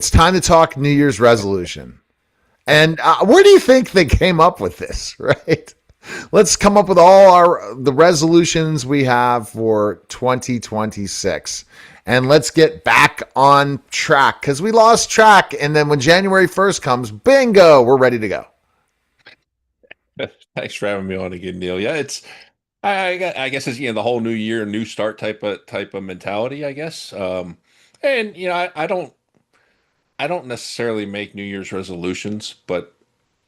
It's time to talk New Year's resolution. And where do you think they came up with this, right? Let's come up with all the resolutions we have for 2026. And let's get back on track because we lost track. And then when January 1st comes, bingo, we're ready to go. Thanks for having me on again, Neil. Yeah, it's I guess it's the whole new year, new start type of mentality, I guess. And I don't necessarily make New Year's resolutions, but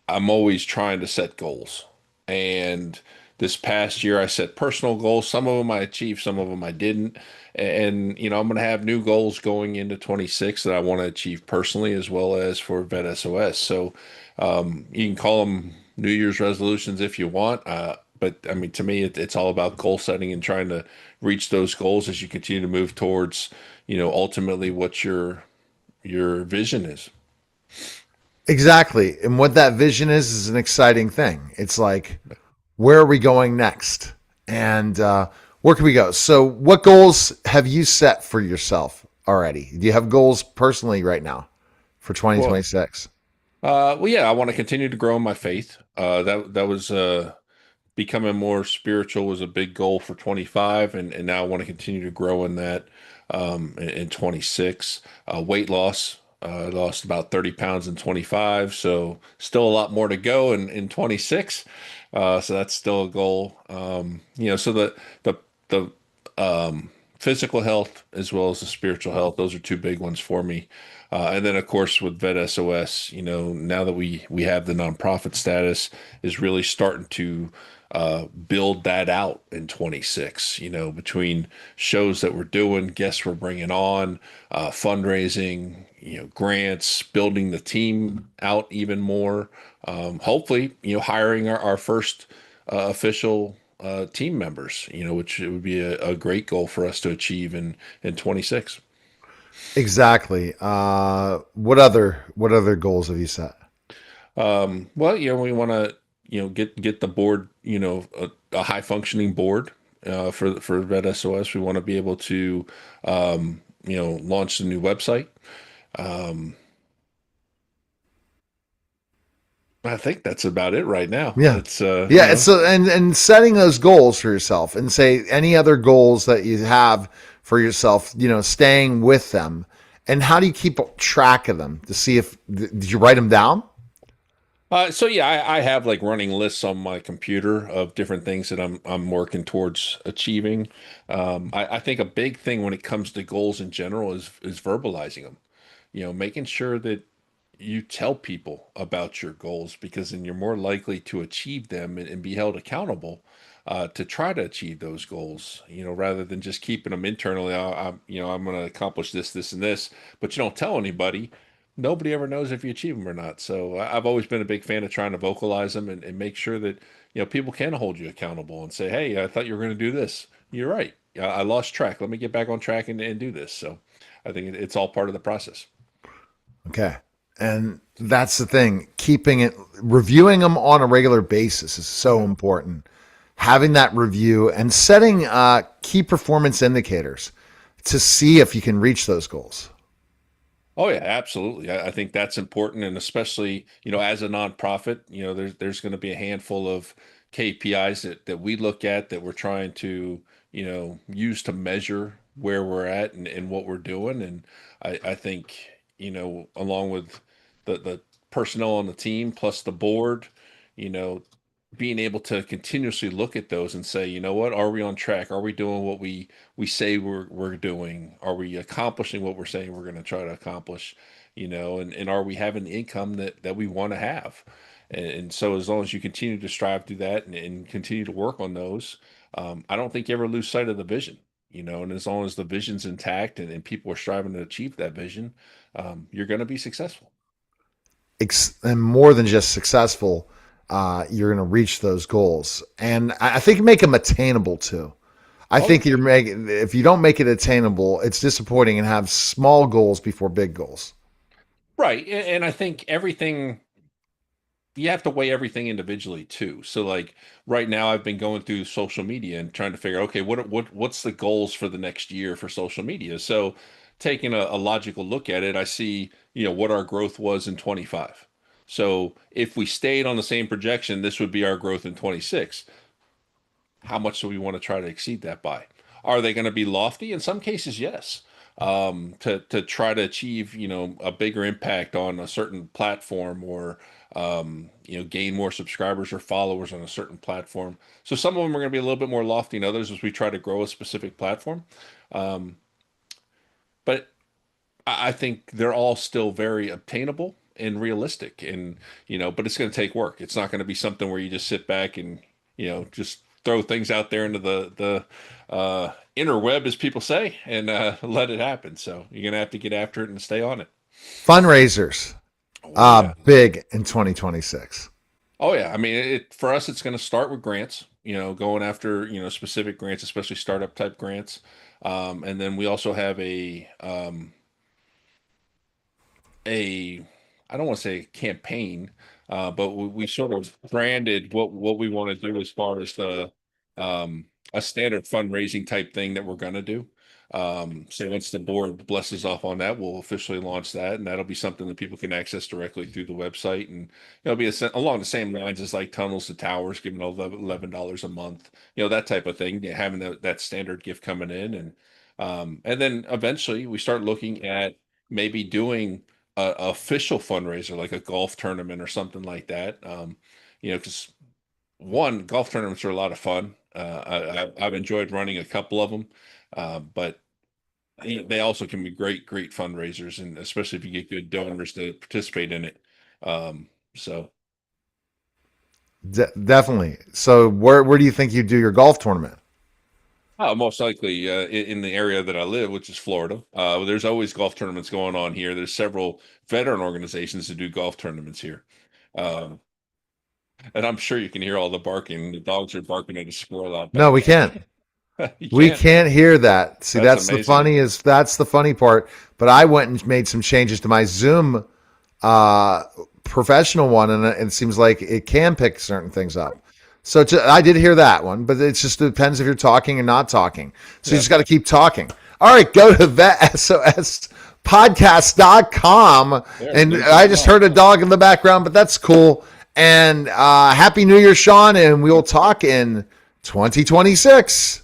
I'm always trying to set goals. And this past year, I set personal goals. Some of them I achieved, some of them I didn't. And I'm going to have new goals going into 26 that I want to achieve personally as well as for Vet SOS. So you can call them New Year's resolutions if you want. But I mean, to me, it's all about goal setting and trying to reach those goals as you continue to move towards, ultimately what your vision is. Exactly. And what that vision is an exciting thing. It's like, where are we going next? And where can we go? So, what goals have you set for yourself already? Do you have goals personally right now for Well, 2026? yeah, I want to continue to grow in my faith. That was becoming more spiritual was a big goal for 25, and now I want to continue to grow in that in 26. Weight loss, I lost about 30 pounds in 25, so still a lot more to go in 26. So that's still a goal. So the physical health as well as the spiritual health, those are two big ones for me. And then of course with Vet SOS, now that we have the nonprofit status, is really starting to build that out in 26, between shows that we're doing, guests we're bringing on, fundraising, grants, building the team out even more. Hopefully, hiring our first official team members, which it would be a great goal for us to achieve in 26. Exactly. What other goals have you set? Well, we want to, get the board, a high functioning board for Red SOS. We want to be able to, launch the new website. Um, I think that's about it right now. Yeah. It's Yeah, it's and setting those goals for yourself and say any other goals that you have for yourself, staying with them. And how do you keep track of them to see if did you write them down? So yeah, I have like running lists on my computer of different things that I'm working towards achieving. I think a big thing when it comes to goals in general is verbalizing them. Making sure that you tell people about your goals because then you're more likely to achieve them and be held accountable to try to achieve those goals. Rather than just keeping them internally. I'm going to accomplish this, this, and this, but you don't tell anybody. Nobody ever knows if you achieve them or not. So I've always been a big fan of trying to vocalize them and make sure that people can hold you accountable and say, "Hey, I thought you were going to do this. You're right. I lost track. Let me get back on track and do this." So I think it's all part of the process. Okay. And that's the thing. Keeping it, reviewing them on a regular basis is so important. Having that review and setting key performance indicators to see if you can reach those goals. Oh yeah, absolutely. I think that's important, and especially as a nonprofit, there's going to be a handful of KPIs that we look at that we're trying to use to measure where we're at and what we're doing, and I think along with the personnel on the team plus the board, you know being able to continuously look at those and say, what, are we on track? Are we doing what we say we're doing? Are we accomplishing what we're saying we're going to try to accomplish? And are we having the income that we want to have? And so as long as you continue to strive through that and continue to work on those, I don't think you ever lose sight of the vision. And as long as the vision's intact and people are striving to achieve that vision, you're going to be successful. And more than just successful, you're going to reach those goals. And I think make them attainable too. I Oh think yeah. you're making if you don't make it attainable, it's disappointing and have small goals before big goals. Right. And I think everything you have to weigh everything individually too. So like right now I've been going through social media and trying to figure, okay, what's the goals for the next year for social media? So taking a logical look at it, I see, what our growth was in 25. So if we stayed on the same projection, this would be our growth in 26. How much do we want to try to exceed that by? Are they going to be lofty? In some cases, yes. To try to achieve, a bigger impact on a certain platform, or gain more subscribers or followers on a certain platform. So some of them are going to be a little bit more lofty than others as we try to grow a specific platform. Um, but I think they're all still very obtainable and realistic, and but it's going to take work. It's not going to be something where you just sit back and just throw things out there into the interweb, as people say, and let it happen. So you're going to have to get after it and stay on it. Fundraisers, Oh yeah. big in 2026. Oh yeah. I mean, for us, it's going to start with grants. Going after specific grants, especially startup type grants, and then we also have a I don't want to say campaign, but we sort of branded what we want to do as far as a standard fundraising type thing that we're going to do. So once the board blesses off on that, we'll officially launch that, and that'll be something that people can access directly through the website, and it'll be along the same lines as like Tunnels to Towers, giving $11 a month, that type of thing, having that standard gift coming in, and then eventually we start looking at maybe doing a official fundraiser like a golf tournament or something like that. Because one, golf tournaments are a lot of fun. I've enjoyed running a couple of them, but they also can be great fundraisers, and especially if you get good donors to participate in it. So Definitely. So where do you think you do your golf tournament? most likely in the area that I live, which is Florida. There's always golf tournaments going on here. There's several veteran organizations that do golf tournaments here. Um, and I'm sure you can hear all the barking. The dogs are barking at a squirrel out No, back. we can't. You We can't. can't hear that. See, That's amazing. that's the funny part. But I went and made some changes to my Zoom uh, professional one, and it seems like it can pick certain things up. So I did hear that one, but it just depends if you're talking or not talking. So you Yeah. just got to keep talking. All right, go to vetsospodcast.com. There, And there's I your just dog. heard a dog in the background, but that's cool. And Happy New Year, Shawn, and we will talk in 2026.